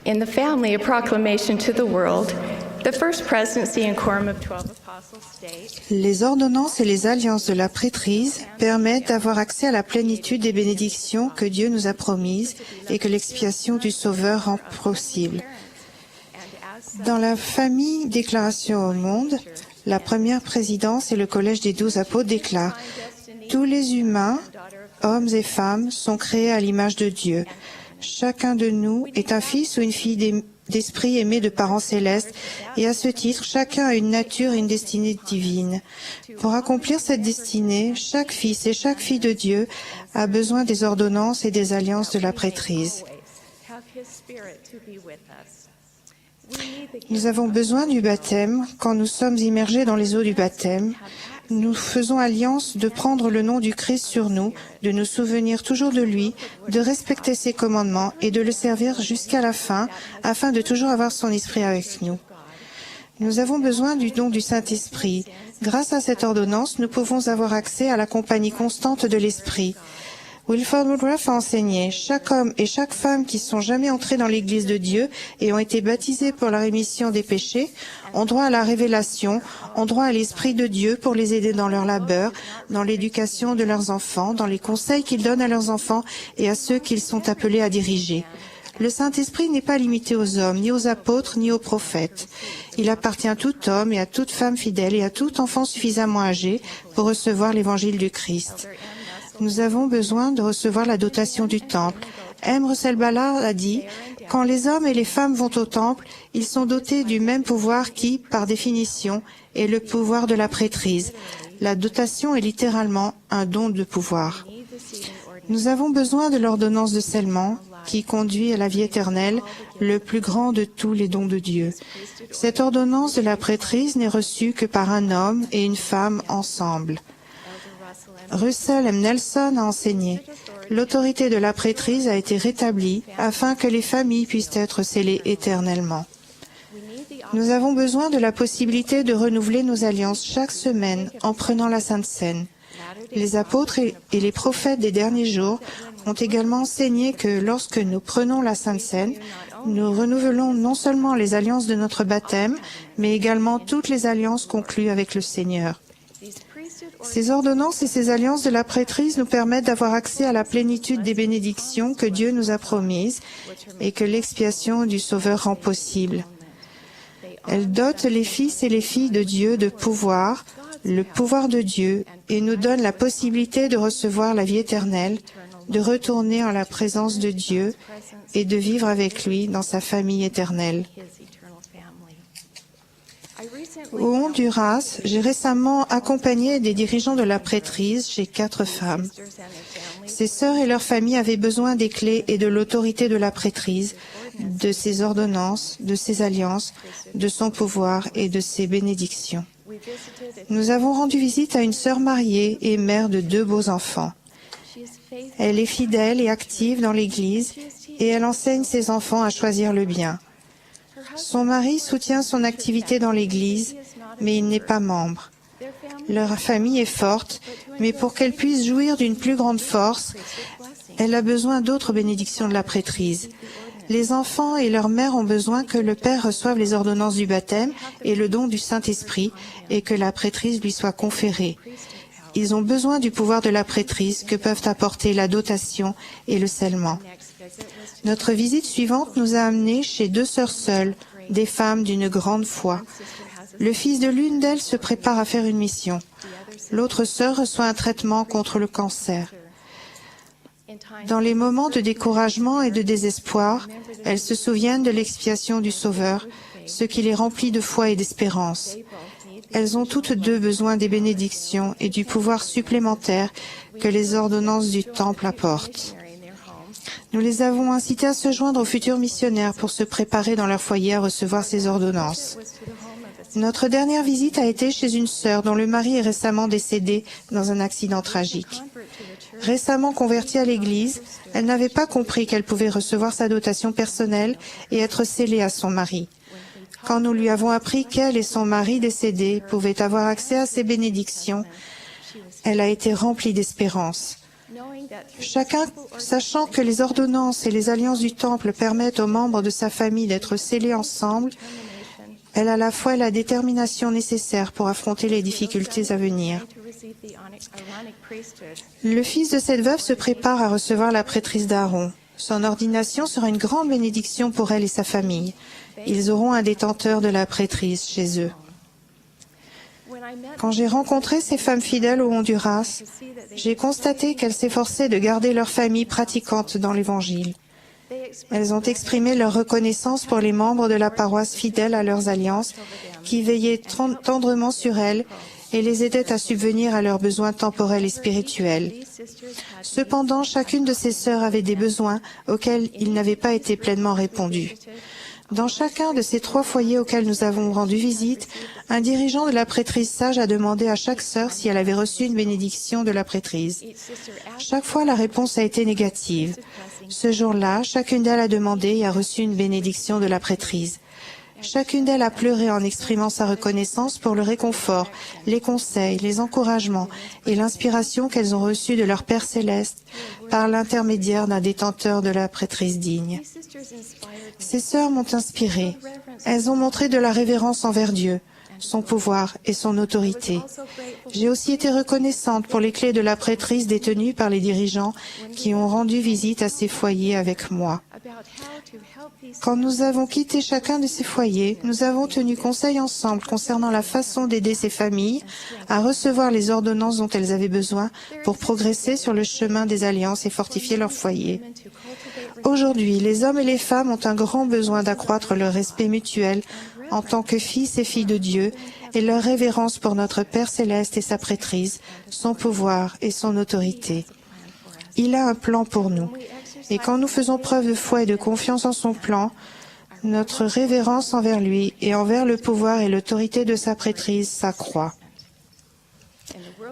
In the family, a proclamation to the world, the First Presidency and Quorum of 12 Apostles state, Les ordonnances et les alliances de la prêtrise permettent d'avoir accès à la plénitude des bénédictions que Dieu nous a promises et que l'expiation du Sauveur rend possible. Dans la famille Déclaration au monde, la première présidence et le collège des 12 apôtres déclarent « Tous les humains, hommes et femmes, sont créés à l'image de Dieu. Chacun de nous est un fils ou une fille d'esprit aimé de parents célestes, et à ce titre, chacun a une nature et une destinée divine. Pour accomplir cette destinée, chaque fils et chaque fille de Dieu a besoin des ordonnances et des alliances de la prêtrise. Nous avons besoin du baptême. Quand nous sommes immergés dans les eaux du baptême, nous faisons alliance de prendre le nom du Christ sur nous, de nous souvenir toujours de lui, de respecter ses commandements et de le servir jusqu'à la fin, afin de toujours avoir son esprit avec nous. Nous avons besoin du don du Saint-Esprit. Grâce à cette ordonnance, nous pouvons avoir accès à la compagnie constante de l'Esprit. Wilford Woodruff a enseigné, chaque homme et chaque femme qui sont jamais entrés dans l'Église de Dieu et ont été baptisés pour la rémission des péchés ont droit à la révélation, ont droit à l'Esprit de Dieu pour les aider dans leur labeur, dans l'éducation de leurs enfants, dans les conseils qu'ils donnent à leurs enfants et à ceux qu'ils sont appelés à diriger. Le Saint-Esprit n'est pas limité aux hommes, ni aux apôtres, ni aux prophètes. Il appartient à tout homme et à toute femme fidèle et à tout enfant suffisamment âgé pour recevoir l'Évangile du Christ. Nous avons besoin de recevoir la dotation du temple. M. Russell Ballard a dit « Quand les hommes et les femmes vont au temple, ils sont dotés du même pouvoir qui, par définition, est le pouvoir de la prêtrise. La dotation est littéralement un don de pouvoir. Nous avons besoin de l'ordonnance de scellement qui conduit à la vie éternelle, le plus grand de tous les dons de Dieu. Cette ordonnance de la prêtrise n'est reçue que par un homme et une femme ensemble. Russell M. Nelson a enseigné « L'autorité de la prêtrise a été rétablie afin que les familles puissent être scellées éternellement. » Nous avons besoin de la possibilité de renouveler nos alliances chaque semaine en prenant la Sainte Seine. Les apôtres et les prophètes des derniers jours ont également enseigné que lorsque nous prenons la Sainte Seine, nous renouvelons non seulement les alliances de notre baptême, mais également toutes les alliances conclues avec le Seigneur. Ces ordonnances et ces alliances de la prêtrise nous permettent d'avoir accès à la plénitude des bénédictions que Dieu nous a promises et que l'expiation du Sauveur rend possible. Elles dotent les fils et les filles de Dieu de pouvoir, le pouvoir de Dieu, et nous donnent la possibilité de recevoir la vie éternelle, de retourner en la présence de Dieu et de vivre avec lui dans sa famille éternelle. Au Honduras, j'ai récemment accompagné des dirigeants de la prêtrise chez 4 femmes. Ces sœurs et leurs familles avaient besoin des clés et de l'autorité de la prêtrise, de ses ordonnances, de ses alliances, de son pouvoir et de ses bénédictions. Nous avons rendu visite à une sœur mariée et mère de 2 beaux enfants. Elle est fidèle et active dans l'Église et elle enseigne ses enfants à choisir le bien. Son mari soutient son activité dans l'Église, mais il n'est pas membre. Leur famille est forte, mais pour qu'elle puisse jouir d'une plus grande force, elle a besoin d'autres bénédictions de la prêtrise. Les enfants et leur mère ont besoin que le père reçoive les ordonnances du baptême et le don du Saint-Esprit et que la prêtrise lui soit conférée. Ils ont besoin du pouvoir de la prêtrise que peuvent apporter la dotation et le scellement. Notre visite suivante nous a amenés chez 2 sœurs seules, des femmes d'une grande foi. Le fils de l'une d'elles se prépare à faire une mission. L'autre sœur reçoit un traitement contre le cancer. Dans les moments de découragement et de désespoir, elles se souviennent de l'expiation du Sauveur, ce qui les remplit de foi et d'espérance. Elles ont toutes 2 besoin des bénédictions et du pouvoir supplémentaire que les ordonnances du Temple apportent. Nous les avons incitées à se joindre aux futurs missionnaires pour se préparer dans leur foyer à recevoir ces ordonnances. Notre dernière visite a été chez une sœur dont le mari est récemment décédé dans un accident tragique. Récemment convertie à l'Église, elle n'avait pas compris qu'elle pouvait recevoir sa dotation personnelle et être scellée à son mari. Quand nous lui avons appris qu'elle et son mari décédé pouvaient avoir accès à ces bénédictions, elle a été remplie d'espérance. Chacun, sachant que les ordonnances et les alliances du Temple permettent aux membres de sa famille d'être scellés ensemble, elle a la foi et la détermination nécessaires pour affronter les difficultés à venir. Le fils de cette veuve se prépare à recevoir la prêtrise d'Aaron. Son ordination sera une grande bénédiction pour elle et sa famille. Ils auront un détenteur de la prêtrise chez eux. Quand j'ai rencontré ces femmes fidèles au Honduras, j'ai constaté qu'elles s'efforçaient de garder leur famille pratiquante dans l'Évangile. Elles ont exprimé leur reconnaissance pour les membres de la paroisse fidèles à leurs alliances, qui veillaient tendrement sur elles et les aidaient à subvenir à leurs besoins temporels et spirituels. Cependant, chacune de ces sœurs avait des besoins auxquels ils n'avaient pas été pleinement répondus. Dans chacun de ces 3 foyers auxquels nous avons rendu visite, un dirigeant de la prêtrise sage a demandé à chaque sœur si elle avait reçu une bénédiction de la prêtrise. Chaque fois, la réponse a été négative. Ce jour-là, chacune d'elles a demandé et a reçu une bénédiction de la prêtrise. Chacune d'elles a pleuré en exprimant sa reconnaissance pour le réconfort, les conseils, les encouragements et l'inspiration qu'elles ont reçus de leur Père céleste par l'intermédiaire d'un détenteur de la prêtrise digne. Ces sœurs m'ont inspirée. Elles ont montré de la révérence envers Dieu, son pouvoir et son autorité. J'ai aussi été reconnaissante pour les clés de la prêtrise détenues par les dirigeants qui ont rendu visite à ces foyers avec moi. Quand nous avons quitté chacun de ces foyers, nous avons tenu conseil ensemble concernant la façon d'aider ces familles à recevoir les ordonnances dont elles avaient besoin pour progresser sur le chemin des alliances et fortifier leur foyer. Aujourd'hui, les hommes et les femmes ont un grand besoin d'accroître leur respect mutuel en tant que fils et filles de Dieu et leur révérence pour notre Père céleste et sa prêtrise, son pouvoir et son autorité. Il a un plan pour nous. Et quand nous faisons preuve de foi et de confiance en son plan, notre révérence envers lui et envers le pouvoir et l'autorité de sa prêtrise s'accroît.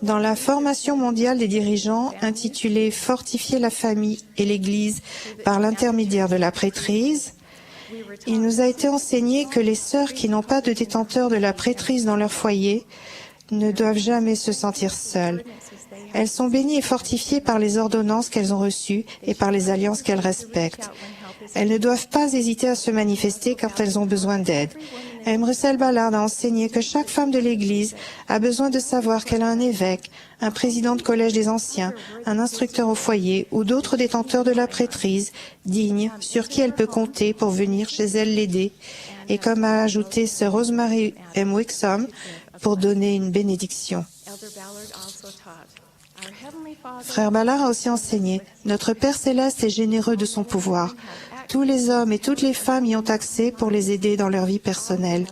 Dans la formation mondiale des dirigeants intitulée « Fortifier la famille et l'Église par l'intermédiaire de la prêtrise », il nous a été enseigné que les sœurs qui n'ont pas de détenteur de la prêtrise dans leur foyer ne doivent jamais se sentir seules. Elles sont bénies et fortifiées par les ordonnances qu'elles ont reçues et par les alliances qu'elles respectent. Elles ne doivent pas hésiter à se manifester quand elles ont besoin d'aide. M. Russell Ballard a enseigné que chaque femme de l'Église a besoin de savoir qu'elle a un évêque, un président de collège des anciens, un instructeur au foyer ou d'autres détenteurs de la prêtrise dignes sur qui elle peut compter pour venir chez elle l'aider. Et comme a ajouté Sir Rosemary M. Wixom, pour donner une bénédiction. Frère Ballard a aussi enseigné, notre Père céleste est généreux de son pouvoir. Tous les hommes et toutes les femmes y ont accès pour les aider dans leur vie personnelle.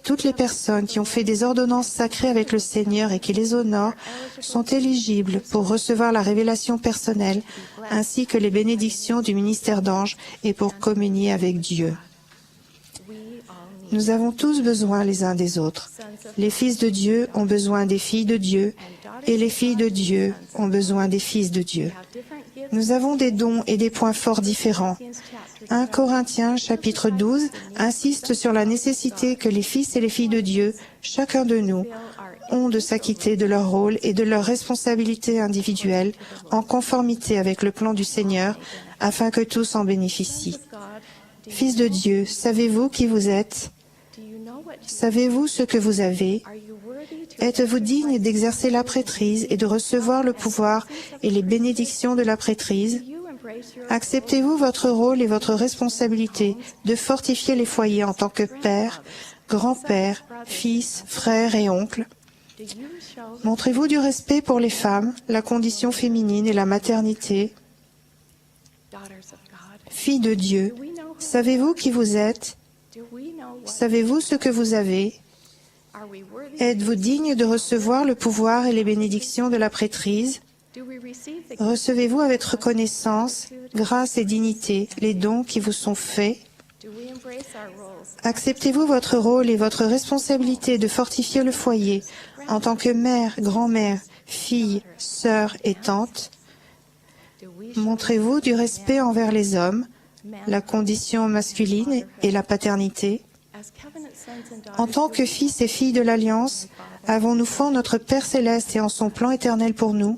Toutes les personnes qui ont fait des ordonnances sacrées avec le Seigneur et qui les honorent sont éligibles pour recevoir la révélation personnelle ainsi que les bénédictions du ministère d'ange et pour communier avec Dieu. Nous avons tous besoin les uns des autres. Les fils de Dieu ont besoin des filles de Dieu et les filles de Dieu ont besoin des fils de Dieu. Nous avons des dons et des points forts différents. 1 Corinthiens chapitre 12 insiste sur la nécessité que les fils et les filles de Dieu, chacun de nous, ont de s'acquitter de leur rôle et de leurs responsabilités individuelles en conformité avec le plan du Seigneur afin que tous en bénéficient. Fils de Dieu, savez-vous qui vous êtes? Savez-vous ce que vous avez? Êtes-vous digne d'exercer la prêtrise et de recevoir le pouvoir et les bénédictions de la prêtrise? Acceptez-vous votre rôle et votre responsabilité de fortifier les foyers en tant que père, grand-père, fils, frère et oncle? Montrez-vous du respect pour les femmes, la condition féminine et la maternité? Filles de Dieu, savez-vous qui vous êtes? Savez-vous ce que vous avez? Êtes-vous digne de recevoir le pouvoir et les bénédictions de la prêtrise? Recevez-vous avec reconnaissance, grâce et dignité les dons qui vous sont faits? Acceptez-vous votre rôle et votre responsabilité de fortifier le foyer en tant que mère, grand-mère, fille, sœur et tante? Montrez-vous du respect envers les hommes, la condition masculine et la paternité? En tant que fils et filles de l'Alliance, avons-nous foi en notre Père céleste et en son plan éternel pour nous?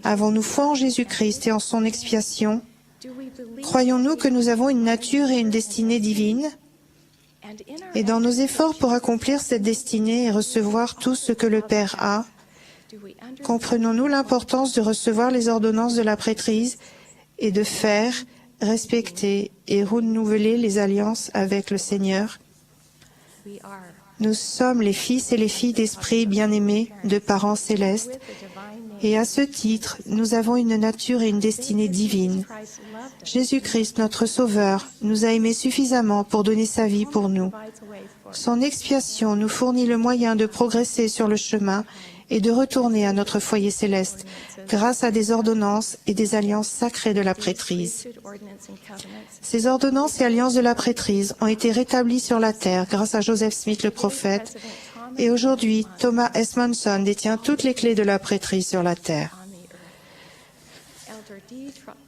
Avons-nous foi en Jésus-Christ et en son expiation? Croyons-nous que nous avons une nature et une destinée divine? Et dans nos efforts pour accomplir cette destinée et recevoir tout ce que le Père a, comprenons-nous l'importance de recevoir les ordonnances de la prêtrise et de faire, respecter et renouveler les alliances avec le Seigneur? Nous sommes les fils et les filles d'esprit bien-aimés de parents célestes, et à ce titre, nous avons une nature et une destinée divine. Jésus-Christ, notre Sauveur, nous a aimés suffisamment pour donner sa vie pour nous. Son expiation nous fournit le moyen de progresser sur le chemin et de retourner à notre foyer céleste grâce à des ordonnances et des alliances sacrées de la prêtrise. Ces ordonnances et alliances de la prêtrise ont été rétablies sur la terre grâce à Joseph Smith le prophète, et aujourd'hui, Thomas S. Monson détient toutes les clés de la prêtrise sur la terre.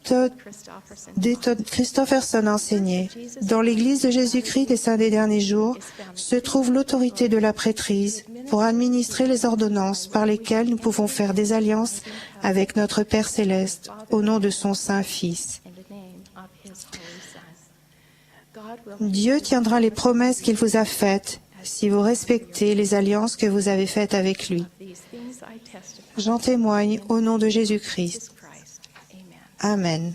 Todd Christofferson a enseigné: dans l'Église de Jésus-Christ des Saints des Derniers Jours se trouve l'autorité de la prêtrise pour administrer les ordonnances par lesquelles nous pouvons faire des alliances avec notre Père Céleste au nom de son Saint-Fils. Dieu tiendra les promesses qu'il vous a faites si vous respectez les alliances que vous avez faites avec lui. J'en témoigne au nom de Jésus-Christ. Amen.